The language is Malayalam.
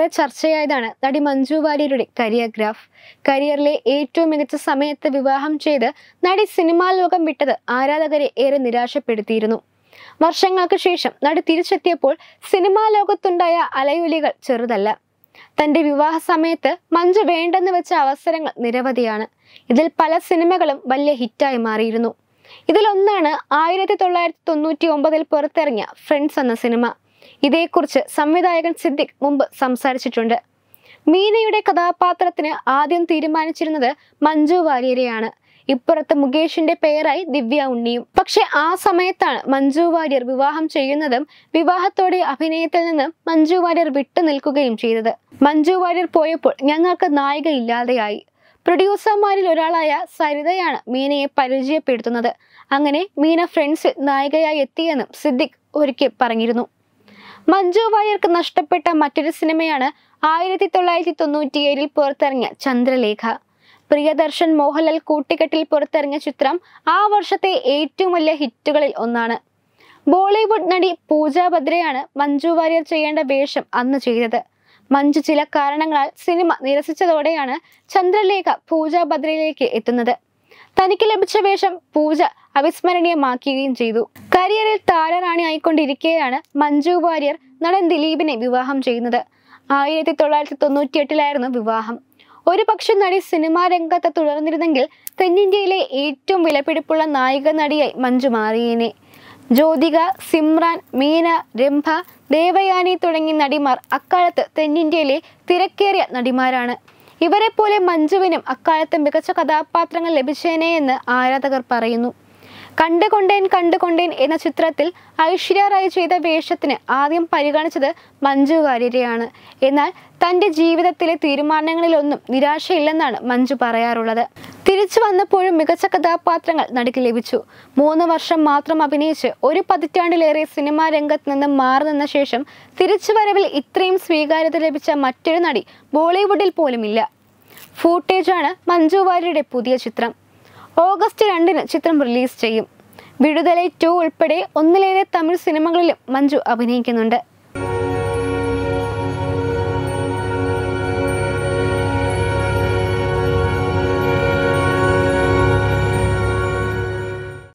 ഏറെ ചർച്ചയായതാണ് നടി മഞ്ജു വാര്യരുടെ കരിയർ ഗ്രാഫ്. കരിയറിലെ ഏറ്റവും മികച്ച സമയത്ത് വിവാഹം ചെയ്ത് നടി സിനിമാ ലോകം വിട്ടത് ആരാധകരെ ഏറെ നിരാശപ്പെടുത്തിയിരുന്നു. വർഷങ്ങൾക്ക് ശേഷം നടി തിരിച്ചെത്തിയപ്പോൾ സിനിമാ ലോകത്തുണ്ടായ അലയൊലികൾ ചെറുതല്ല. തന്റെ വിവാഹ സമയത്ത് മഞ്ജു വേണ്ടെന്ന് വെച്ച അവസരങ്ങൾ നിരവധിയാണ്. ഇതിൽ പല സിനിമകളും വലിയ ഹിറ്റായി മാറിയിരുന്നു. ഇതിലൊന്നാണ് 1999 പുറത്തിറങ്ങിയ ഫ്രണ്ട്സ് എന്ന സിനിമ. ഇതേക്കുറിച്ച് സംവിധായകൻ സിദ്ദിഖ് മുമ്പ് സംസാരിച്ചിട്ടുണ്ട്. മീനയുടെ കഥാപാത്രത്തിന് ആദ്യം തീരുമാനിച്ചിരുന്നത് മഞ്ജു വാര്യരെയാണ്. ഇപ്പുറത്ത് മുകേഷിന്റെ പേരായി ദിവ്യ ഉണ്ണിയും. പക്ഷെ ആ സമയത്താണ് മഞ്ജു വാര്യർ വിവാഹം ചെയ്യുന്നതും വിവാഹത്തോടെ അഭിനയത്തിൽ നിന്ന് മഞ്ജു വാര്യർ വിട്ടു നിൽക്കുകയും ചെയ്തത്. മഞ്ജു വാര്യർ പോയപ്പോൾ ഞങ്ങൾക്ക് നായിക ഇല്ലാതെയായി. പ്രൊഡ്യൂസർമാരിൽ ഒരാളായ സരിതയാണ് മീനയെ പരിചയപ്പെടുത്തുന്നത്. അങ്ങനെ മീന ഫ്രണ്ട്സിൽ നായികയായി എത്തിയെന്നും സിദ്ദിഖ് ഒരിക്കൽ പറഞ്ഞിരുന്നു. മഞ്ജു വാര്യർക്ക് നഷ്ടപ്പെട്ട മറ്റൊരു സിനിമയാണ് 1997 പുറത്തിറങ്ങിയ ചന്ദ്രലേഖ. പ്രിയദർശൻ മോഹൻലാൽ കൂട്ടുകെട്ടിൽ പുറത്തിറങ്ങിയ ചിത്രം ആ വർഷത്തെ ഏറ്റവും വലിയ ഹിറ്റുകളിൽ ഒന്നാണ്. ബോളിവുഡ് നടി പൂജ ബദ്രയാണ് മഞ്ജു വാര്യർ ചെയ്യേണ്ട വേഷം അന്ന് ചെയ്തത്. മഞ്ജു ചില കാരണങ്ങളാൽ സിനിമ നിരസിച്ചതോടെയാണ് ചന്ദ്രലേഖ പൂജ ബദ്രയിലേക്ക് എത്തുന്നത്. തനിക്ക് ലഭിച്ച വേഷം പൂജ അവിസ്മരണീയമാക്കുകയും ചെയ്തു. കരിയറിൽ താരറാണി ആയിക്കൊണ്ടിരിക്കെയാണ് മഞ്ജു വാര്യർ നടൻ ദിലീപിനെ വിവാഹം ചെയ്യുന്നത്. 1998 വിവാഹം. ഒരു പക്ഷെ നടി സിനിമാ രംഗത്ത് തുടർന്നിരുന്നെങ്കിൽ തെന്നിന്ത്യയിലെ ഏറ്റവും വിലപിടിപ്പുള്ള നായിക നടിയായി മഞ്ജു മാറിയേനെ. ജ്യോതിക, സിമ്രാൻ, മീന, രംഭ, ദേവയാനി തുടങ്ങിയ നടിമാർ അക്കാലത്ത് തെന്നിന്ത്യയിലെ തിരക്കേറിയ നടിമാരാണ്. ഇവരെ പോലെ മഞ്ജുവിനും അക്കാലത്ത് മികച്ച കഥാപാത്രങ്ങൾ ലഭിച്ചേനെ എന്ന് ആരാധകർ പറയുന്നു. കണ്ടുകൊണ്ടേൻ എന്ന ചിത്രത്തിൽ ഐശ്വര്യ റായ് ചെയ്ത വേഷത്തിന് ആദ്യം പരിഗണിച്ചത് മഞ്ജു വാര്യരെയാണ്. എന്നാൽ തന്റെ ജീവിതത്തിലെ തീരുമാനങ്ങളിലൊന്നും നിരാശയില്ലെന്നാണ് മഞ്ജു പറയാറുള്ളത്. തിരിച്ചു വന്നപ്പോഴും മികച്ച കഥാപാത്രങ്ങൾ നടിക്ക് ലഭിച്ചു. 3 വർഷം മാത്രം അഭിനയിച്ച് ഒരു പതിറ്റാണ്ടിലേറെ സിനിമാ രംഗത്ത് നിന്ന് മാറി നിന്ന ശേഷം തിരിച്ചുവരവിൽ ഇത്രയും സ്വീകാര്യത ലഭിച്ച മറ്റൊരു നടി ബോളിവുഡിൽ പോലുമില്ല. ഫൂട്ടേജാണ് മഞ്ജു വാര്യരുടെ പുതിയ ചിത്രം. ഓഗസ്റ്റ് 2 ചിത്രം റിലീസ് ചെയ്യും. വിടുതലൈ 2 ഉൾപ്പെടെ ഒന്നിലേറെ തമിഴ് സിനിമകളിലും മഞ്ജു അഭിനയിക്കുന്നുണ്ട്.